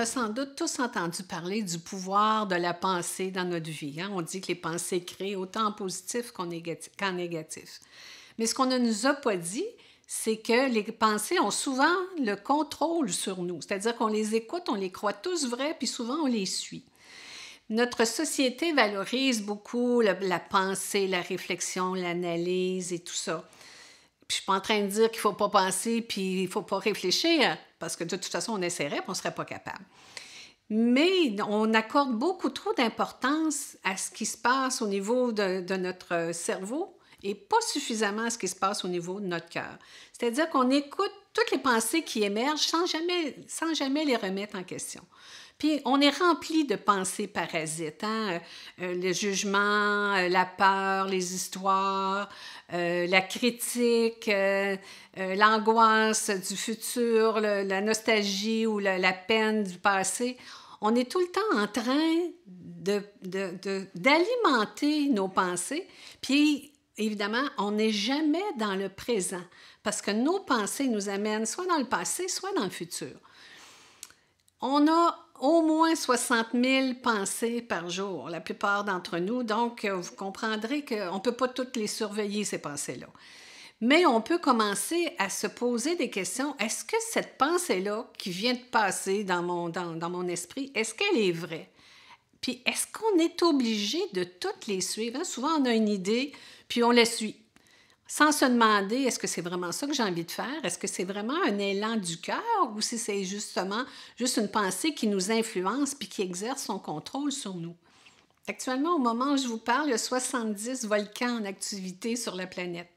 a sans doute tous entendu parler du pouvoir de la pensée dans notre vie. Hein? On dit que les pensées créent autant en positif qu'en négatif. Mais ce qu'on ne nous a pas dit, c'est que les pensées ont souvent le contrôle sur nous. C'est-à-dire qu'on les écoute, on les croit tous vrais, puis souvent on les suit. Notre société valorise beaucoup la pensée, la réflexion, l'analyse et tout ça. Puis je suis pas en train de dire qu'il ne faut pas penser puis il ne faut pas réfléchir, parce que de toute façon, on essaierait puis on ne serait pas capable. Mais on accorde beaucoup trop d'importance à ce qui se passe au niveau de notre cerveau et pas suffisamment à ce qui se passe au niveau de notre cœur. C'est-à-dire qu'on écoute toutes les pensées qui émergent sans jamais les remettre en question. Puis on est rempli de pensées parasites, hein? Le jugement, la peur, les histoires, la critique, l'angoisse du futur, la nostalgie ou la peine du passé. On est tout le temps en train d'alimenter nos pensées, puis évidemment, on n'est jamais dans le présent, parce que nos pensées nous amènent soit dans le passé, soit dans le futur. On a au moins 60 000 pensées par jour, la plupart d'entre nous, donc vous comprendrez qu'on ne peut pas toutes les surveiller, ces pensées-là. Mais on peut commencer à se poser des questions. Est-ce que cette pensée-là qui vient de passer dans mon esprit, est-ce qu'elle est vraie? Puis est-ce qu'on est obligé de toutes les suivre? Hein? Souvent, on a une idée, puis on la suit. Sans se demander, est-ce que c'est vraiment ça que j'ai envie de faire? Est-ce que c'est vraiment un élan du cœur ou si c'est justement juste une pensée qui nous influence puis qui exerce son contrôle sur nous? Actuellement, au moment où je vous parle, il y a 70 volcans en activité sur la planète.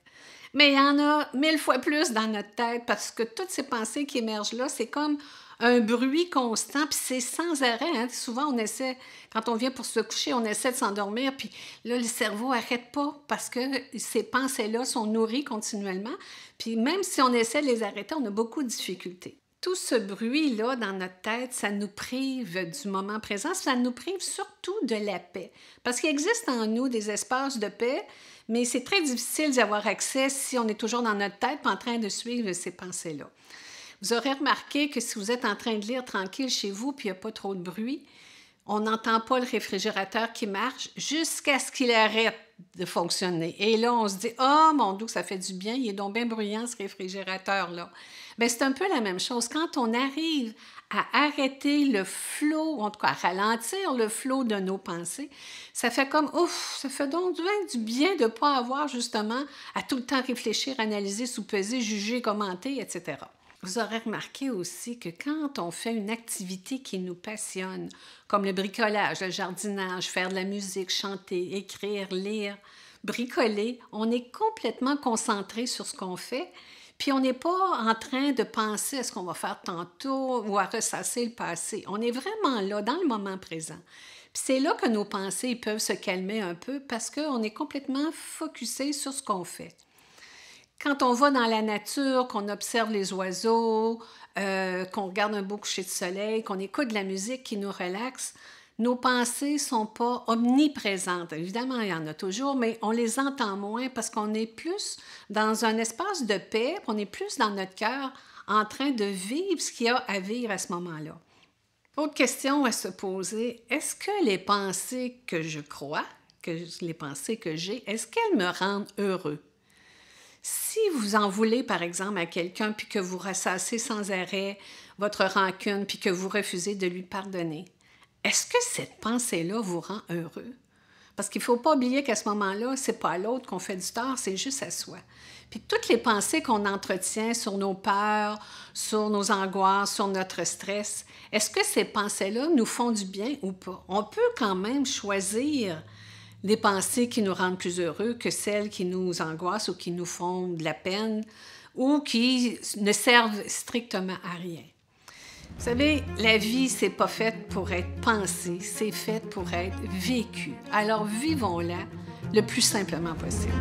Mais il y en a 1000 fois plus dans notre tête parce que toutes ces pensées qui émergent là, c'est comme un bruit constant, puis c'est sans arrêt. Hein? Souvent, on essaie, quand on vient pour se coucher, on essaie de s'endormir, puis là, le cerveau n'arrête pas parce que ces pensées-là sont nourries continuellement. Puis même si on essaie de les arrêter, on a beaucoup de difficultés. Tout ce bruit-là dans notre tête, ça nous prive du moment présent, ça nous prive surtout de la paix. Parce qu'il existe en nous des espaces de paix, mais c'est très difficile d'y avoir accès si on est toujours dans notre tête en train de suivre ces pensées-là. Vous aurez remarqué que si vous êtes en train de lire tranquille chez vous puis il n'y a pas trop de bruit, on n'entend pas le réfrigérateur qui marche jusqu'à ce qu'il arrête de fonctionner. Et là, on se dit « Ah, mon Dieu, ça fait du bien, il est donc bien bruyant ce réfrigérateur-là. » Bien, c'est un peu la même chose. Quand on arrive à arrêter le flot, en tout cas à ralentir le flot de nos pensées, ça fait comme « Ouf, ça fait donc du bien de ne pas avoir justement à tout le temps réfléchir, analyser, sous-peser, juger, commenter, etc. » Vous aurez remarqué aussi que quand on fait une activité qui nous passionne, comme le bricolage, le jardinage, faire de la musique, chanter, écrire, lire, bricoler, on est complètement concentré sur ce qu'on fait, puis on n'est pas en train de penser à ce qu'on va faire tantôt ou à ressasser le passé. On est vraiment là, dans le moment présent. Puis c'est là que nos pensées peuvent se calmer un peu parce qu'on est complètement focusé sur ce qu'on fait. Quand on va dans la nature, qu'on observe les oiseaux, qu'on regarde un beau coucher de soleil, qu'on écoute de la musique qui nous relaxe, nos pensées ne sont pas omniprésentes. Évidemment, il y en a toujours, mais on les entend moins parce qu'on est plus dans un espace de paix, on est plus dans notre cœur en train de vivre ce qu'il y a à vivre à ce moment-là. Autre question à se poser, est-ce que les pensées que je crois, les pensées que j'ai, est-ce qu'elles me rendent heureux? Si vous en voulez, par exemple, à quelqu'un, puis que vous ressassez sans arrêt votre rancune, puis que vous refusez de lui pardonner, est-ce que cette pensée-là vous rend heureux? Parce qu'il ne faut pas oublier qu'à ce moment-là, ce n'est pas à l'autre qu'on fait du tort, c'est juste à soi. Puis toutes les pensées qu'on entretient sur nos peurs, sur nos angoisses, sur notre stress, est-ce que ces pensées-là nous font du bien ou pas? On peut quand même choisir des pensées qui nous rendent plus heureux que celles qui nous angoissent ou qui nous font de la peine ou qui ne servent strictement à rien. Vous savez, la vie, c'est pas faite pour être pensée, c'est faite pour être vécue. Alors vivons-la le plus simplement possible.